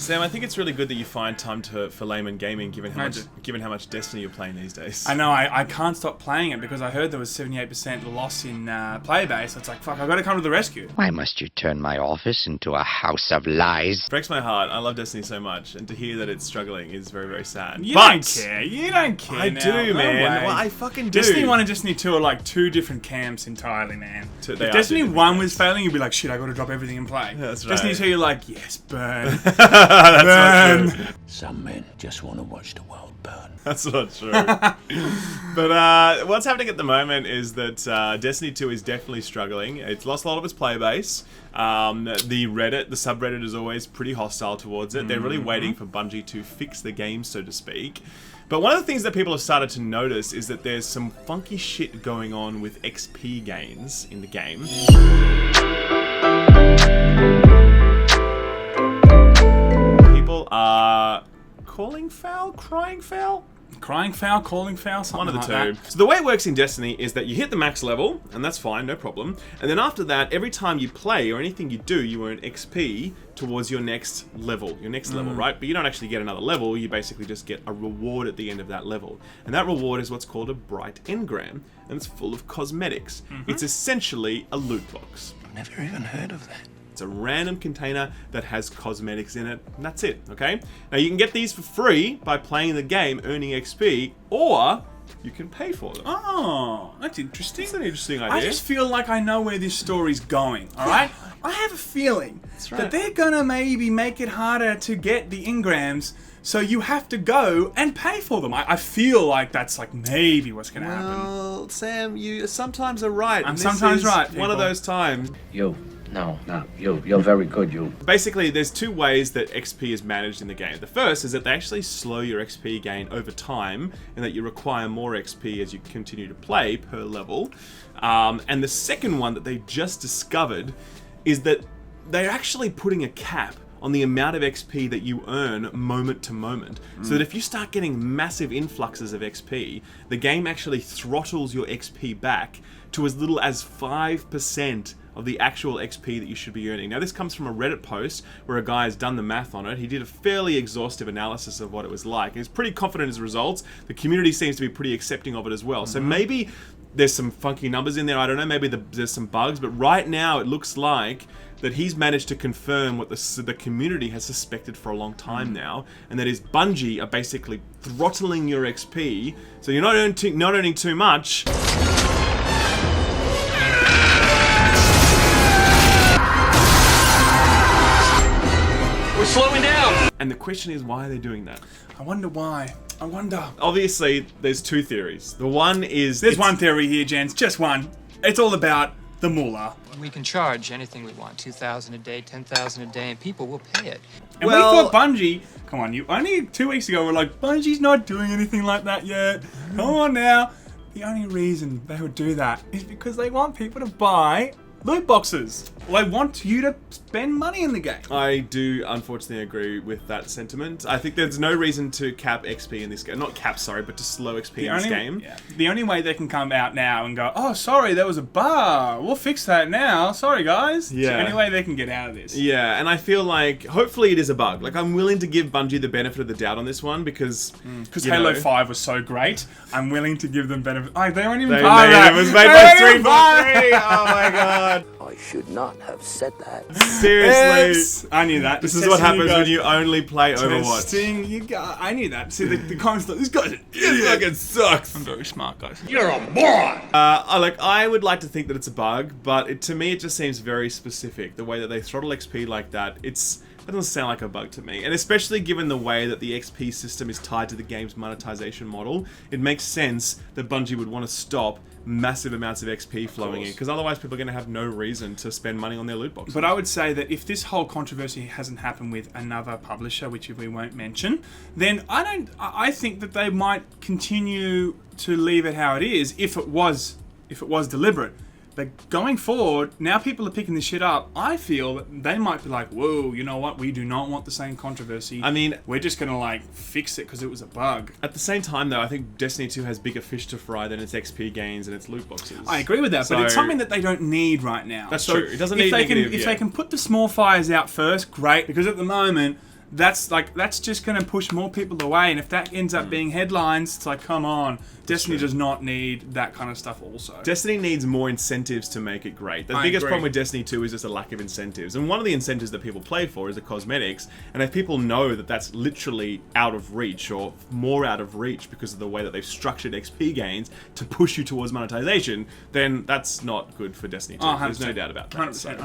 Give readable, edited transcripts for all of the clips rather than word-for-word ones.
Sam, I think it's really good that you find time for Laymen gaming, given how much Destiny you're playing these days. I know, I can't stop playing it because I heard there was 78% loss in player base. It's like, fuck, I've got to come to the rescue. Why must you turn my office into a house of lies? Breaks my heart. I love Destiny so much, and to hear that it's struggling is very, very sad. You don't care. You don't care. I do, man. No well, I fucking do. Destiny 1 and Destiny 2 are like two different camps entirely, man. If Destiny 1 was failing, you'd be like, shit, I got to drop everything and play. Yeah, that's right. Destiny 2, you're like, yes, burn. That's burn. not true. Some men just want to watch the world burn. That's not true. But what's happening at the moment is that Destiny 2 is definitely struggling. It's lost a lot of its player base. The subreddit is always pretty hostile towards it. They're really waiting for Bungie to fix the game, so to speak. But one of the things that people have started to notice is that there's some funky shit going on with XP gains in the game. People are calling foul, crying foul? Crying foul, calling foul, something One of the like two. that. So the way it works in Destiny is that you hit the max level, and that's fine, no problem. And then after that, every time you play or anything you do, you earn XP towards your next level. Right? But you don't actually get another level, you basically just get a reward at the end of that level. And that reward is what's called a bright engram, and it's full of cosmetics. It's essentially a loot box. I've never even heard of that. It's a random container that has cosmetics in it, and that's it, okay? Now, you can get these for free by playing the game, earning XP, or you can pay for them. Oh, that's interesting. It's an interesting idea. I just feel like I know where this story's going, alright? I have a feeling that they're gonna maybe make it harder to get the engrams, so you have to go and pay for them. I feel like that's like maybe what's gonna happen. Well, Sam, you sometimes are right. I'm sometimes right, One of people. those times. No, you're very good, you. Basically, there's two ways that XP is managed in the game. The first is that they actually slow your XP gain over time, and that you require more XP as you continue to play per level. And the second one that they just discovered is that they're actually putting a cap on the amount of XP that you earn moment to moment. So that if you start getting massive influxes of XP, the game actually throttles your XP back to as little as 5% of the actual XP that you should be earning. Now, this comes from a Reddit post where a guy has done the math on it. He did a fairly exhaustive analysis of what it was like, and he's pretty confident in his results. The community seems to be pretty accepting of it as well. So maybe there's some funky numbers in there, I don't know, maybe there's some bugs, but right now it looks like that he's managed to confirm what the community has suspected for a long time now, and that is Bungie are basically throttling your XP, so you're not earning too much. We're slowing down! And the question is, why are they doing that? I wonder why. I wonder. Obviously, there's two theories. The one is... There's one theory here, gents. Just one. It's all about the moolah. We can charge anything we want, $2,000 a day, $10,000 a day, and people will pay it. And we thought Bungie, come on, you only 2 weeks ago we're like, Bungie's not doing anything like that yet. Come on now. The only reason they would do that is because they want people to buy loot boxes. Well, they want you to spend money in the game. I do unfortunately agree with that sentiment. I think there's no reason to cap XP in this game. Not cap, sorry, but to slow XP in this game. Yeah. The only way they can come out now and go, oh, sorry, there was a bug. We'll fix that now. Sorry, guys. Yeah. It's the only way they can get out of this. Yeah, and I feel like, hopefully it is a bug. Like, I'm willing to give Bungie the benefit of the doubt on this one, because... Because Halo 5 was so great, I'm willing to give them benefit. Oh, they weren't even It part of that. was made by 343. Oh my god. I should not have said that. Seriously. Yes. I knew that. This is what happens when you only play Overwatch. I knew that. See, the comments like, this guy's an It idiot. fucking sucks. I'm very smart, guys. You're a moron! I would like to think that it's a bug, but to me it just seems very specific. The way that they throttle XP like that, it doesn't sound like a bug to me. And especially given the way that the XP system is tied to the game's monetization model, it makes sense that Bungie would want to stop massive amounts of XP flowing in, because otherwise people are going to have no reason to spend money on their loot boxes. But I would say that if this whole controversy hasn't happened with another publisher, which we won't mention, then I think that they might continue to leave it how it is if it was deliberate. But going forward, now people are picking this shit up. I feel that they might be like, whoa, you know what? We do not want the same controversy. I mean, we're just going to like fix it because it was a bug. At the same time though, I think Destiny 2 has bigger fish to fry than its XP gains and its loot boxes. I agree with that, but it's something that they don't need right now. That's true. It doesn't if need they negative, If they can put the small fires out first, great. Because at the moment, that's just going to push more people away. And if that ends up being headlines, it's like, come on, Destiny does not need that kind of stuff. Also, Destiny needs more incentives to make it great. The I biggest agree. problem with Destiny 2 is just a lack of incentives. And one of the incentives that people play for is the cosmetics. And if people know that that's literally out of reach or more out of reach because of the way that they've structured XP gains to push you towards monetization, then that's not good for Destiny 2. There's no doubt about that. 100%,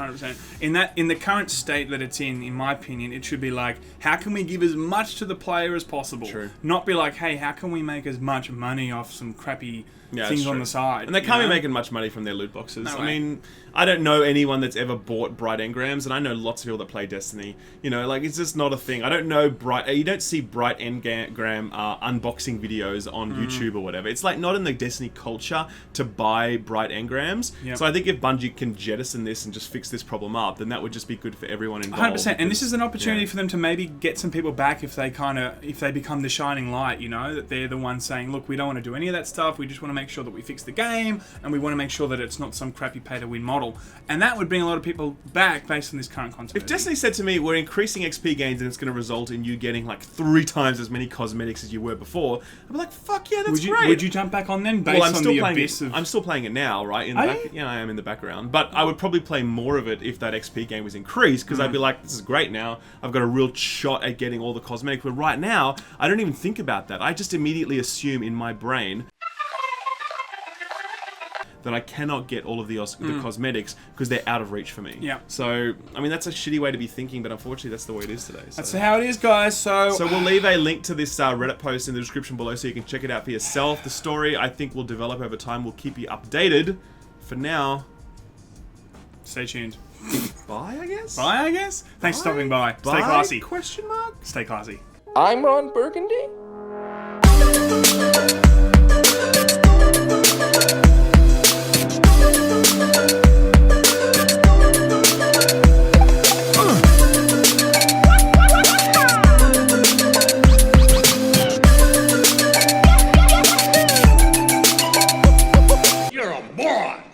100%. In the current state that it's in my opinion, it should be like, how can we give as much to the player as possible? True. Not be like, hey, how can we make as much money off some crappy Yeah, things that's on true. the side? And they can't be making much money from their loot boxes. No I way. mean, I don't know anyone that's ever bought Bright Engrams, and I know lots of people that play Destiny. You know, like, it's just not a thing. I don't know you don't see Bright Engram unboxing videos on YouTube or whatever. It's like not in the Destiny culture to buy Bright Engrams. Yep. So I think if Bungie can jettison this and just fix this problem up, then that would just be good for everyone involved. 100%, and this is an opportunity yeah. for them to maybe get some people back if they become the shining light, you know, that they're the ones saying, look, we don't want to do any of that stuff, we just want to make sure that we fix the game, and we want to make sure that it's not some crappy pay-to-win model. And that would bring a lot of people back based on this current concept. If Destiny said to me, we're increasing XP gains and it's going to result in you getting like 3 times as many cosmetics as you were before, I'd be like, fuck yeah, that's great. Would you jump back on then based on the abyss of... I'm still playing it now, right? In the back, yeah, I am in the background. But I would probably play more of it if that XP gain was increased, because I'd be like, this is great now. I've got a real shot at getting all the cosmetics. But right now, I don't even think about that. I just immediately assume in my brain that I cannot get all of the cosmetics because they're out of reach for me. Yeah. So, I mean, that's a shitty way to be thinking, but unfortunately, that's the way it is today. So. That's how it is, guys. So we'll leave a link to this Reddit post in the description below so you can check it out for yourself. The story, I think, will develop over time. We'll keep you updated. For now, stay tuned. bye, I guess? Bye, I guess? Thanks for stopping by. Stay Bye? classy. Question mark? Stay classy. I'm Ron Burgundy.